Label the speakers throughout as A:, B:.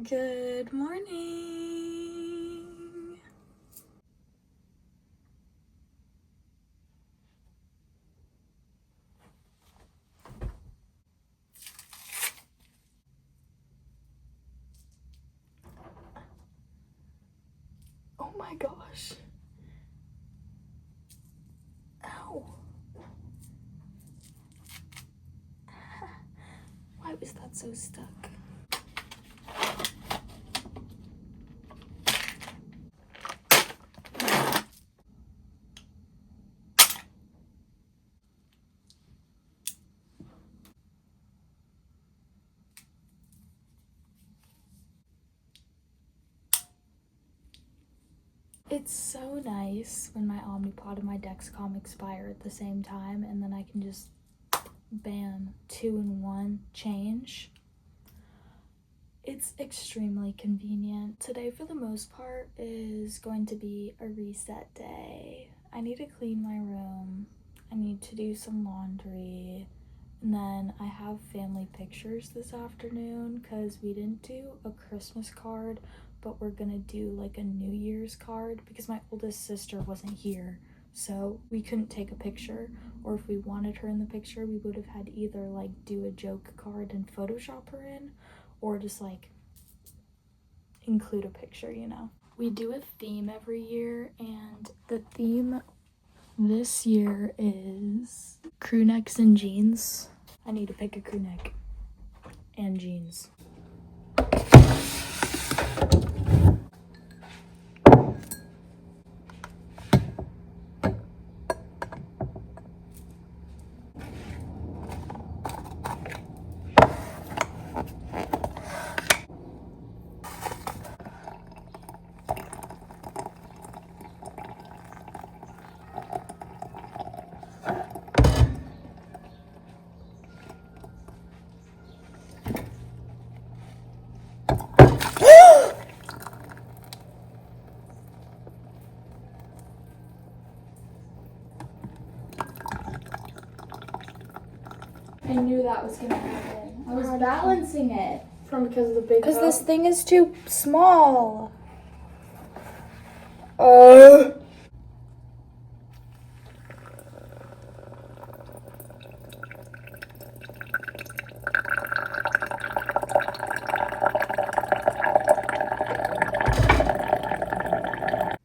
A: Good morning. Oh my gosh. Ow. Why was that so stuck? It's so nice when my Omnipod and my Dexcom expire at the same time, and then I can just bam, 2-in-1 change. It's extremely convenient. Today, for the most part, is going to be a reset day. I need to clean my room. I need to do some laundry. And then I have family pictures this afternoon because we didn't do a Christmas card, but we're gonna do like a New Year's card because my oldest sister wasn't here. So we couldn't take a picture, or if we wanted her in the picture, we would have had to either like do a joke card and Photoshop her in, or just like include a picture, you know. We do a theme every year, and the theme this year is crew necks and jeans. I need to pick a crew neck and jeans. I knew that was gonna happen. I was balancing it.
B: Because of the big
A: Because
B: cup?
A: this thing is too small. Are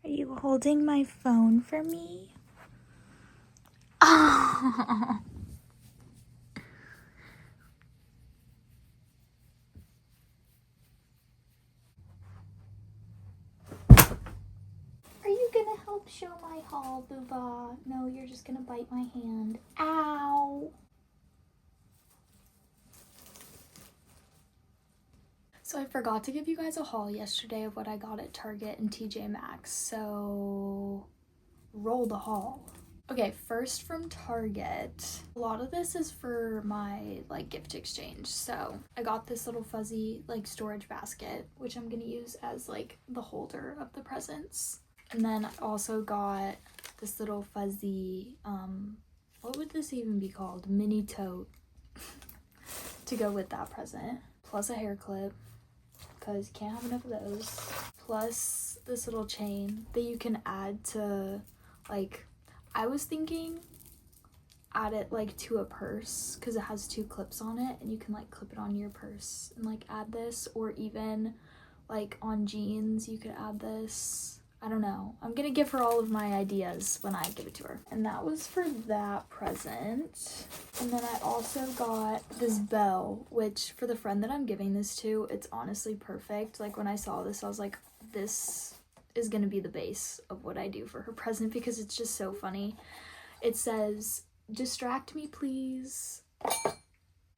A: you holding my phone for me? Oh. Are you gonna help show my haul, Booba? No, you're just gonna bite my hand. Ow! So I forgot to give you guys a haul yesterday of what I got at Target and TJ Maxx, so roll the haul. Okay, first from Target. A lot of this is for my like gift exchange. So I got this little fuzzy like storage basket, which I'm gonna use as like the holder of the presents. And then I also got this little fuzzy, what would this even be called? Mini tote to go with that present. Plus a hair clip, because you can't have enough of those. Plus this little chain that you can add to, like, I was thinking add it like to a purse because it has 2 clips on it, and you can like clip it on your purse and like add this, or even like on jeans you could add this. I don't know. I'm gonna give her all of my ideas when I give it to her. And that was for that present. And then I also got this bell, which for the friend that I'm giving this to, it's honestly perfect. Like when I saw this, I was like, this is gonna be the base of what I do for her present because it's just so funny. It says, "Distract me, please."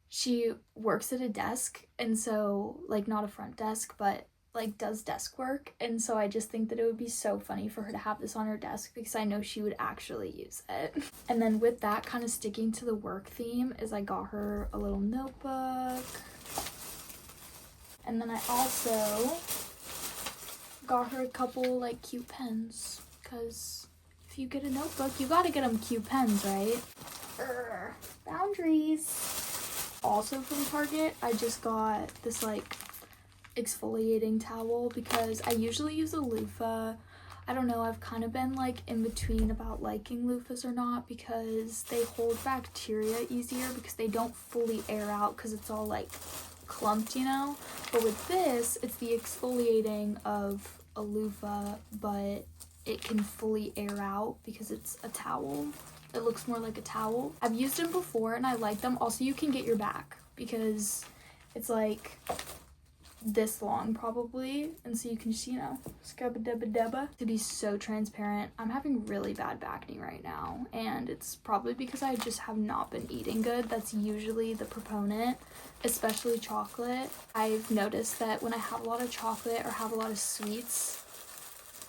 A: She works at a desk, and so like not a front desk, but like does desk work, and so I just think that it would be so funny for her to have this on her desk because I know she would actually use it. And then with that, kind of sticking to the work theme, is I got her a little notebook, and then I also got her a couple like cute pens, because if you get a notebook, you gotta get them cute pens, right? Boundaries. Also from Target, I just got this like exfoliating towel because I usually use a loofah. I don't know, I've kind of been like in between about liking loofahs or not because they hold bacteria easier because they don't fully air out because it's all like clumped, you know? But with this, it's the exfoliating of a loofah, but it can fully air out because it's a towel. It looks more like a towel. I've used them before and I like them. Also, you can get your back because it's like this long probably, and so you can just, you know, scrub-a-dubba-dubba. To be so transparent, I'm having really bad back knee right now, and it's probably because I just have not been eating good. That's usually the proponent, especially chocolate. I've noticed that when I have a lot of chocolate or have a lot of sweets,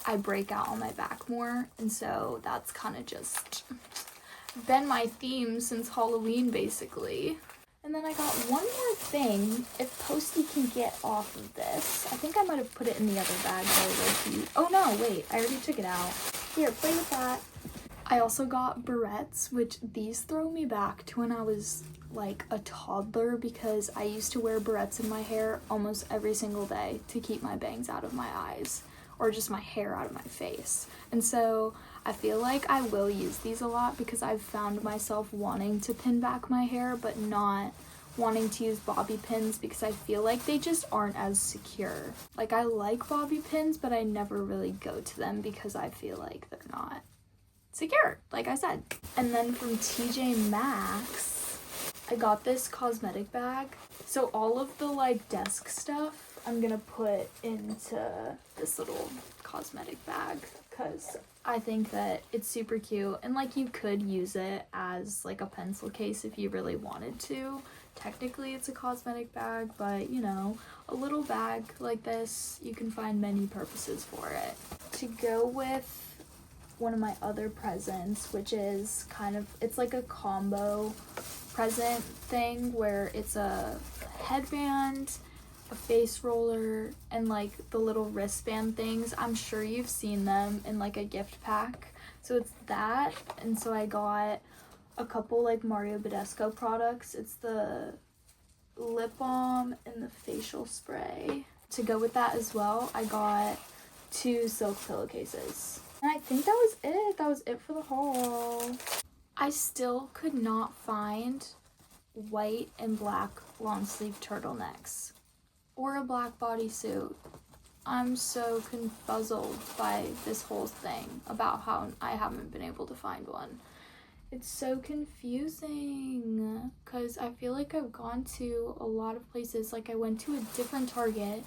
A: I break out on my back more, and so that's kind of just been my theme since Halloween basically. And then I got one more thing, if Posty can get off of this. I think I might have put it in the other bag very low-key. Oh no, wait, I already took it out. Here, play with that. I also got barrettes, which these throw me back to when I was like a toddler because I used to wear barrettes in my hair almost every single day to keep my bangs out of my eyes or just my hair out of my face. And so I feel like I will use these a lot because I've found myself wanting to pin back my hair but not wanting to use bobby pins because I feel like they just aren't as secure. Like, I like bobby pins, but I never really go to them because I feel like they're not secure, like I said. And then from TJ Maxx, I got this cosmetic bag. So all of the like desk stuff I'm gonna put into this little cosmetic bag because I think that it's super cute, and like you could use it as like a pencil case if you really wanted to. Technically it's a cosmetic bag, but you know, a little bag like this, you can find many purposes for it. To go with one of my other presents, which is kind of, it's like a combo present thing where it's a headband, a face roller, and like the little wristband things. I'm sure you've seen them in like a gift pack. So it's that, and so I got a couple like Mario Badescu products. It's the lip balm and the facial spray. To go with that as well, I got 2 silk pillowcases. And I think that was it. That was it for the haul. I still could not find white and black long sleeve turtlenecks or a black bodysuit. I'm so confuzzled by this whole thing about how I haven't been able to find one. It's so confusing because I feel like I've gone to a lot of places. Like I went to a different Target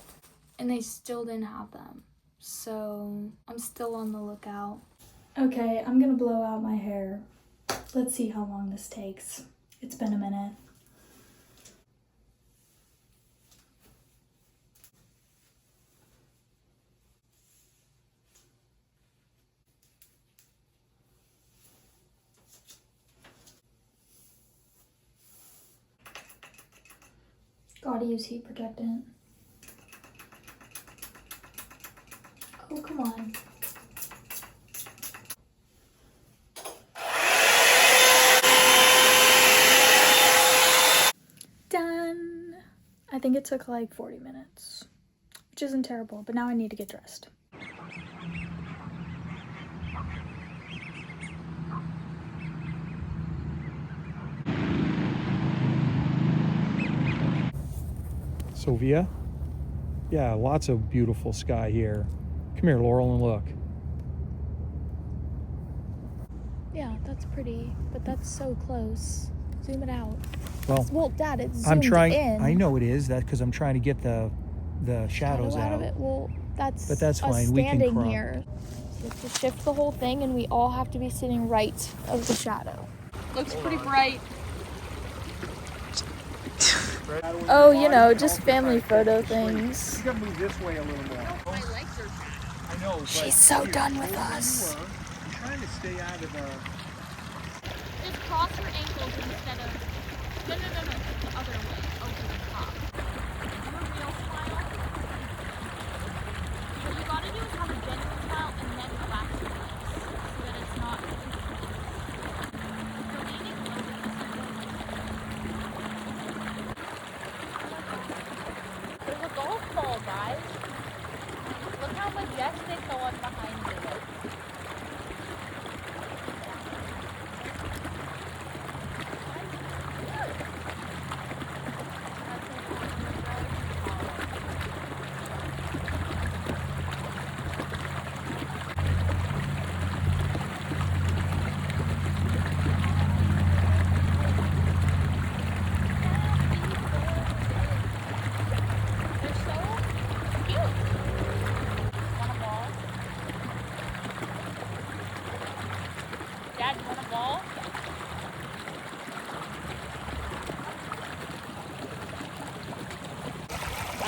A: and they still didn't have them. So I'm still on the lookout. Okay, I'm gonna blow out my hair. Let's see how long this takes. It's been a minute. Gotta use heat protectant. Oh, come on. Done. I think it took like 40 minutes, which isn't terrible, but now I need to get dressed.
B: Sylvia? Yeah, lots of beautiful sky here. Come here, Laurel, and look.
A: Yeah, that's pretty, but that's so close. Zoom it out.
B: Well,
A: Dad, it's zoomed
B: I'm trying.
A: in.
B: I know it is. That's because I'm trying to get the shadows
A: out
B: out.
A: of it. Well, that's
B: fine. We can crop.
A: Here. So you have to shift the whole thing, and we all have to be sitting right of the shadow. Looks pretty bright. Oh, you know, just family photo things.
B: You gotta move this way a little more.
A: My legs are
B: I know. But
A: She's so done with us.
B: I'm trying to stay out of the.
A: Just cross your ankles instead of. No. The other way. Over the top. Do a real smile. What you gotta do is have a genuine smile and then relax your lips so that it's not. You're leaning over. There's a golf ball, guys.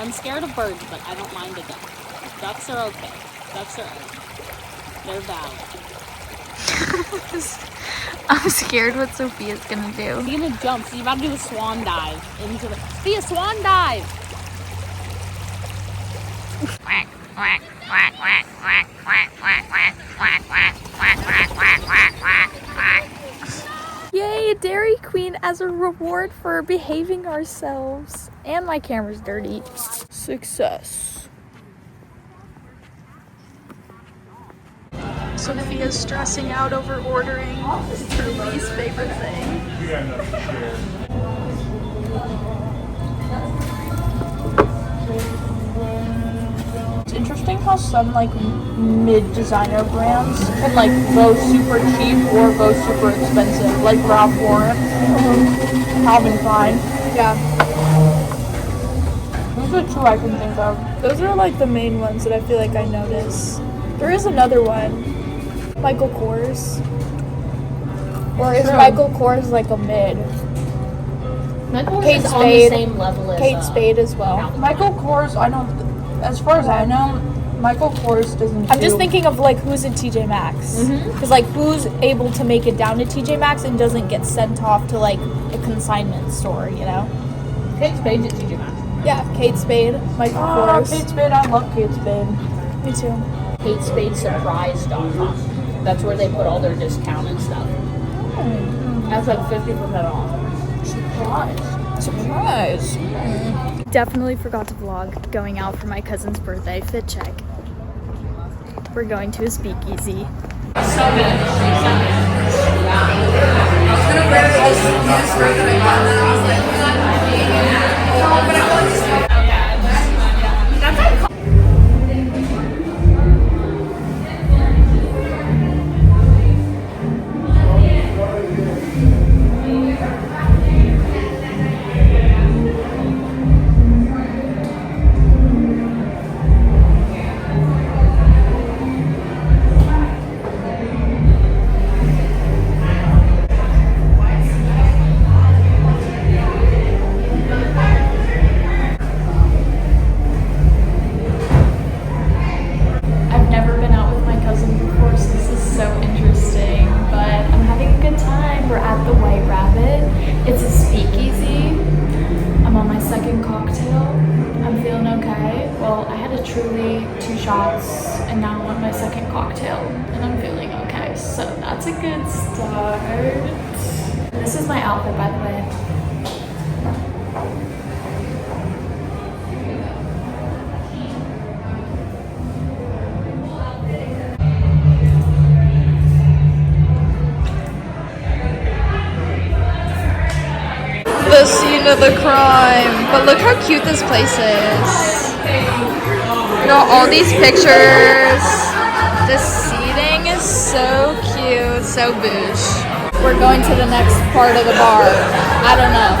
C: I'm scared of birds, but I don't mind a duck. Ducks are okay. Ducks are they're valid.
A: I'm scared what Sophia's gonna do.
C: She's gonna jump. She's about to do a swan dive into the. Sophia, swan dive!
A: Yay, Dairy Queen as a reward for behaving ourselves. And my camera's dirty. Success. Sophia's stressing out over ordering. It's her least favorite thing. It's interesting how some like mid-designer brands can like go super cheap or go super expensive, like Ralph Lauren, Calvin Klein. Yeah. Those are two I can think of. Those are like the main ones that I feel like I notice. There is another one, Michael Kors. Or is Michael Kors like a mid?
C: Michael
A: Kate
C: is
A: Spade.
C: on the same level as
A: Kate Spade as well.
D: Michael Kors, I don't, as far as I know, Michael Kors doesn't
A: I'm just thinking of like who's in TJ Maxx. Because like who's able to make it down to TJ Maxx and doesn't get sent off to like a consignment store, you know?
C: Kate Spade's at TJ Maxx.
A: Yeah, Kate Spade, Michael Kors.
D: Kate Spade, I love Kate Spade.
A: Me too.
C: KateSpadeSurprise.com. That's where they put all their discount and stuff. That's like 50% off.
A: Surprise. Definitely forgot to vlog going out for my cousin's birthday. Fit check. We're going to a speakeasy. I've never been out with my cousin before, so this is so interesting, but I'm having a good time. We're at the White Rabbit. It's a speakeasy. I'm on my second cocktail. I'm feeling okay. Well, I had a Truly, 2 shots, and now I'm on my second cocktail, and I'm feeling okay. So that's a good start. This is my outfit, by the way. The scene of the crime. But look how cute this place is. You know, all these pictures. The seating is so cute, so bouge. We're going to the next part of the bar. I don't know.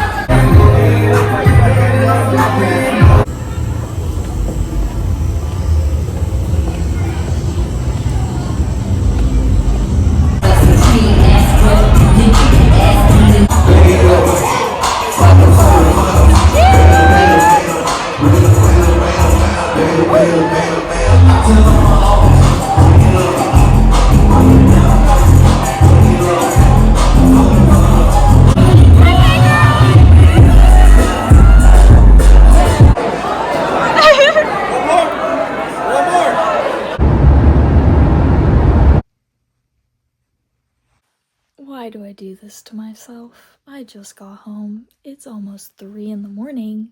A: Why do I do this to myself? I just got home. It's almost 3 in the morning,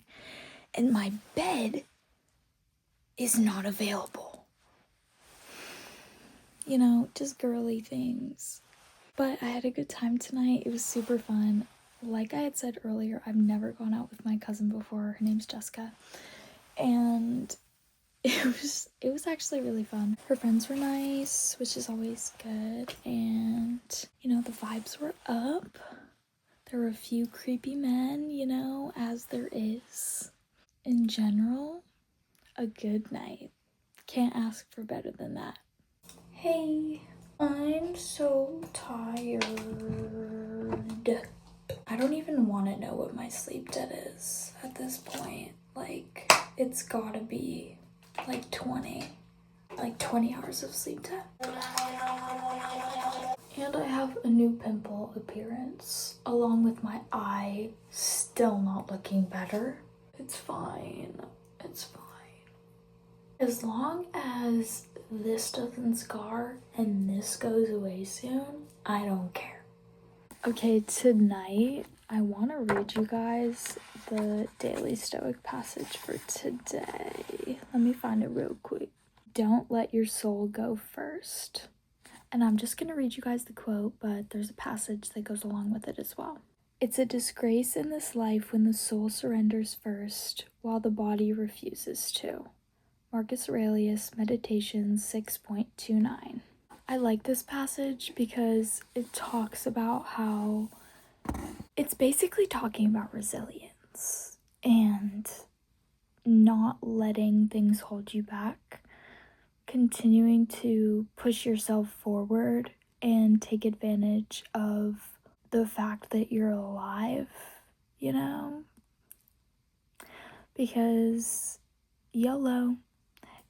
A: and my bed is not available. You know, just girly things. But I had a good time tonight. It was super fun. Like I had said earlier, I've never gone out with my cousin before. Her name's Jessica. And it was actually really fun. Her friends were nice, which is always good. And, you know, the vibes were up. There were a few creepy men, you know, as there is. In general, a good night. Can't ask for better than that. Hey, I'm so tired. I don't even want to know what my sleep debt is at this point. Like, It's gotta be like 20 hours of sleep time. And I have a new pimple appearance, along with my eye still not looking better. It's fine. It's fine. As long as this doesn't scar and this goes away soon, I don't care. Okay, tonight I want to read you guys the daily stoic passage for today. Let me find it real quick. Don't let your soul go first. And I'm just going to read you guys the quote, but there's a passage that goes along with it as well. It's a disgrace in this life when the soul surrenders first, while the body refuses to. Marcus Aurelius, Meditations 6.29. I like this passage because it talks about how it's basically talking about resilience and not letting things hold you back, continuing to push yourself forward and take advantage of the fact that you're alive, you know? Because YOLO.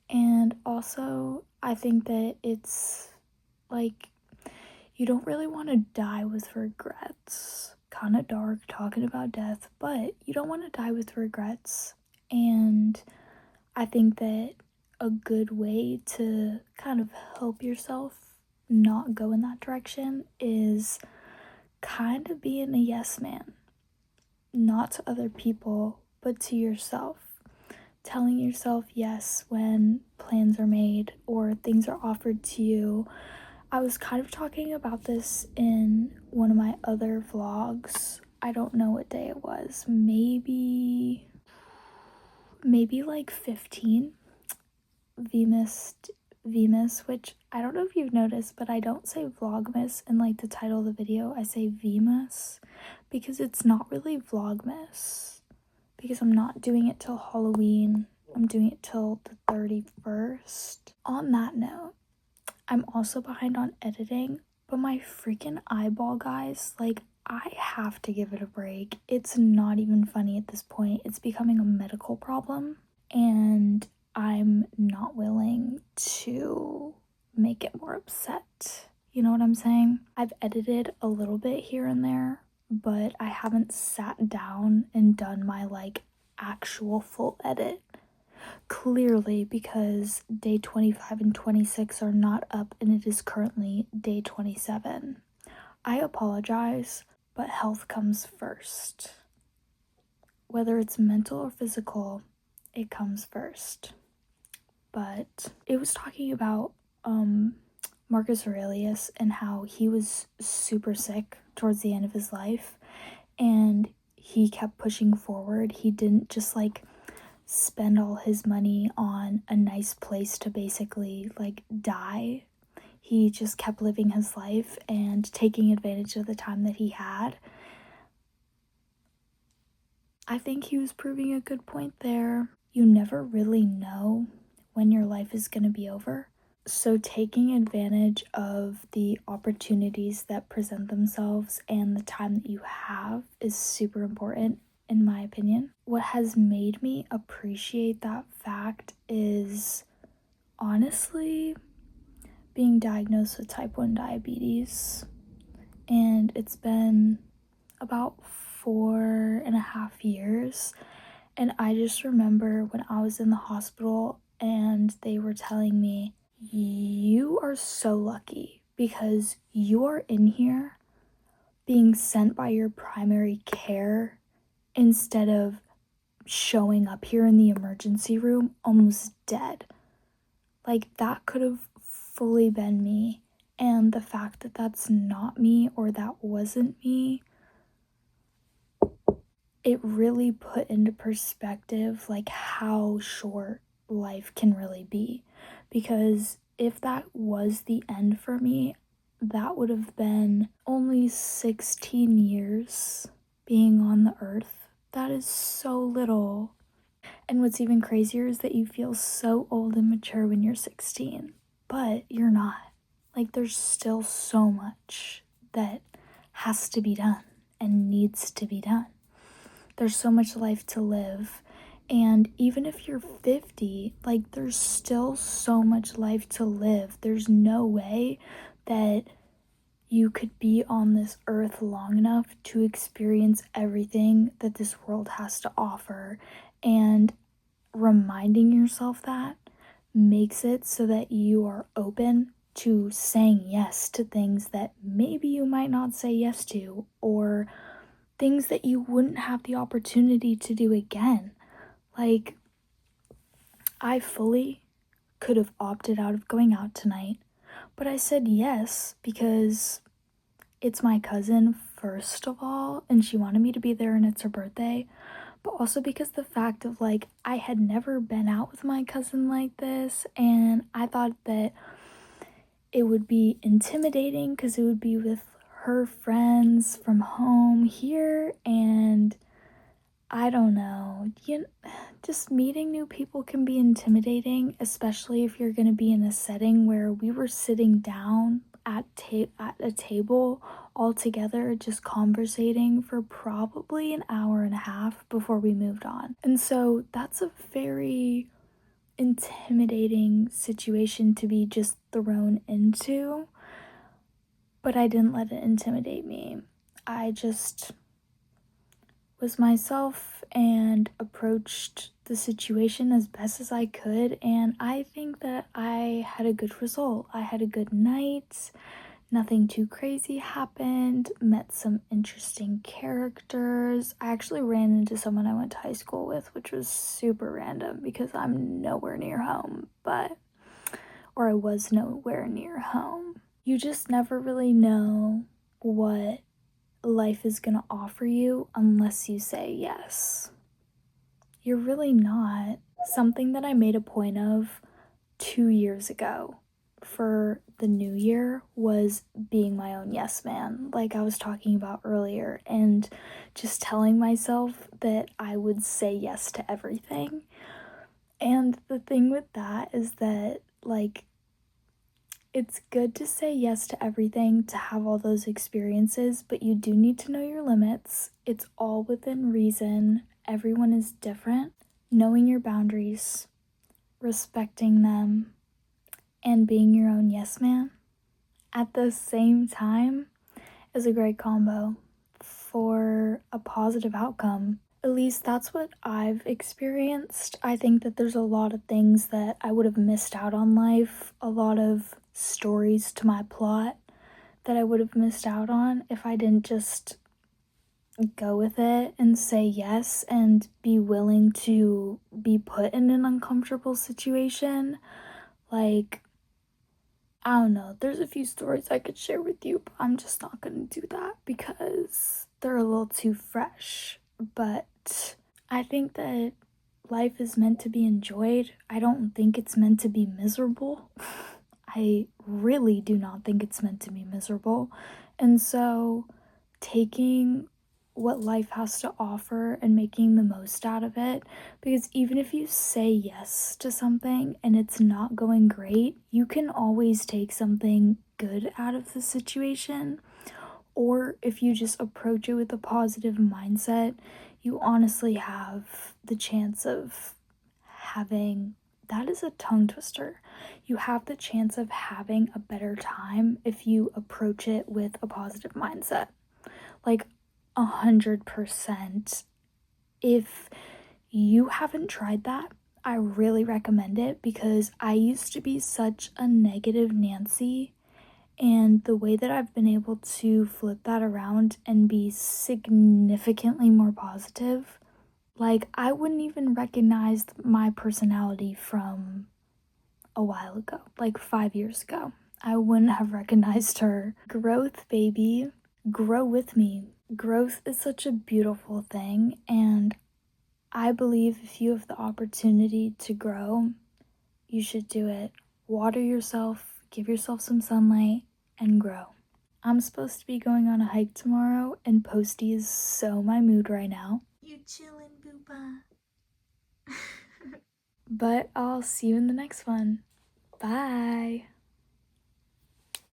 A: And also, I think that it's like, you don't really want to die with regrets. Kind of dark talking about death, but you don't want to die with regrets. And I think that a good way to kind of help yourself not go in that direction is kind of being a yes man. Not to other people, but to yourself. Telling yourself yes when plans are made or things are offered to you. I was kind of talking about this in one of my other vlogs. I don't know what day it was. Maybe like 15. Vmas, which I don't know if you've noticed, but I don't say vlogmas in like the title of the video. I say vmas because it's not really vlogmas. Because I'm not doing it till Halloween. I'm doing it till the 31st. On that note, I'm also behind on editing, but my freaking eyeball, guys, like, I have to give it a break. It's not even funny at this point. It's becoming a medical problem, and I'm not willing to make it more upset. You know what I'm saying? I've edited a little bit here and there, but I haven't sat down and done my like actual full edit. Clearly, because day 25 and 26 are not up and it is currently day 27. I apologize, but health comes first. Whether it's mental or physical, it comes first. But it was talking about Marcus Aurelius and how he was super sick towards the end of his life, and he kept pushing forward. He didn't just like spend all his money on a nice place to basically like die. He just kept living his life and taking advantage of the time that he had. I think he was proving a good point there. You never really know when your life is going to be over. So taking advantage of the opportunities that present themselves and the time that you have is super important, in my opinion. What has made me appreciate that fact is honestly being diagnosed with type 1 diabetes. And it's been about 4.5 years. And I just remember when I was in the hospital and they were telling me, you are so lucky because you are in here being sent by your primary care instead of showing up here in the emergency room almost dead. Like, that could have fully been me. And the fact that that's not me or that wasn't me, it really put into perspective like how short life can really be. Because if that was the end for me, that would have been only 16 years being on the earth. That is so little. And what's even crazier is that you feel so old and mature when you're 16, but you're not. Like, there's still so much that has to be done and needs to be done. There's so much life to live, And even if you're 50, like, there's still so much life to live. There's no way that you could be on this earth long enough to experience everything that this world has to offer. And reminding yourself that makes it so that you are open to saying yes to things that maybe you might not say yes to, or things that you wouldn't have the opportunity to do again. Like, I fully could have opted out of going out tonight, but I said yes because it's my cousin, first of all, and she wanted me to be there and it's her birthday, but also because the fact of, like, I had never been out with my cousin like this, and I thought that it would be intimidating because it would be with her friends from home here, and I don't know, just meeting new people can be intimidating, especially if you're going to be in a setting where we were sitting down at a table all together, just conversating for probably an hour and a half before we moved on. And so that's a very intimidating situation to be just thrown into, but I didn't let it intimidate me. I just was myself and approached the situation as best as I could, and I think that I had a good result. I had a good night. Nothing too crazy happened. Met some interesting characters. I actually ran into someone I went to high school with, which was super random because I'm nowhere near home, or I was nowhere near home. You just never really know what life is gonna offer you unless you say yes. You're really not. Something that I made a point of 2 years ago for the new year was being my own yes man, like I was talking about earlier, and just telling myself that I would say yes to everything. And the thing with that is that, like, it's good to say yes to everything, to have all those experiences, but you do need to know your limits. It's all within reason. Everyone is different. Knowing your boundaries, respecting them, and being your own yes man at the same time is a great combo for a positive outcome. At least that's what I've experienced. I think that there's a lot of things that I would have missed out on life, a lot of stories to my plot that I would have missed out on if I didn't just go with it and say yes and be willing to be put in an uncomfortable situation. Like, I don't know, there's a few stories I could share with you, but I'm just not gonna do that because they're a little too fresh. But I think that life is meant to be enjoyed. I don't think it's meant to be miserable. I really do not think it's meant to be miserable. And so taking what life has to offer and making the most out of it, because even if you say yes to something and it's not going great, you can always take something good out of the situation. Or if you just approach it with a positive mindset, you honestly have the chance of having, that is a tongue twister, you have the chance of having a better time if you approach it with a positive mindset. Like, 100%. If you haven't tried that, I really recommend it, because I used to be such a negative Nancy, and the way that I've been able to flip that around and be significantly more positive, like, I wouldn't even recognize my personality from a while ago, like 5 years ago. I wouldn't have recognized her. Growth, baby. Grow with me. Growth is such a beautiful thing, and I believe if you have the opportunity to grow, you should do it. Water yourself, give yourself some sunlight, and grow. I'm supposed to be going on a hike tomorrow, and Posty is so my mood right now.
E: You chillin', booba.
A: But I'll see you in the next one. Bye.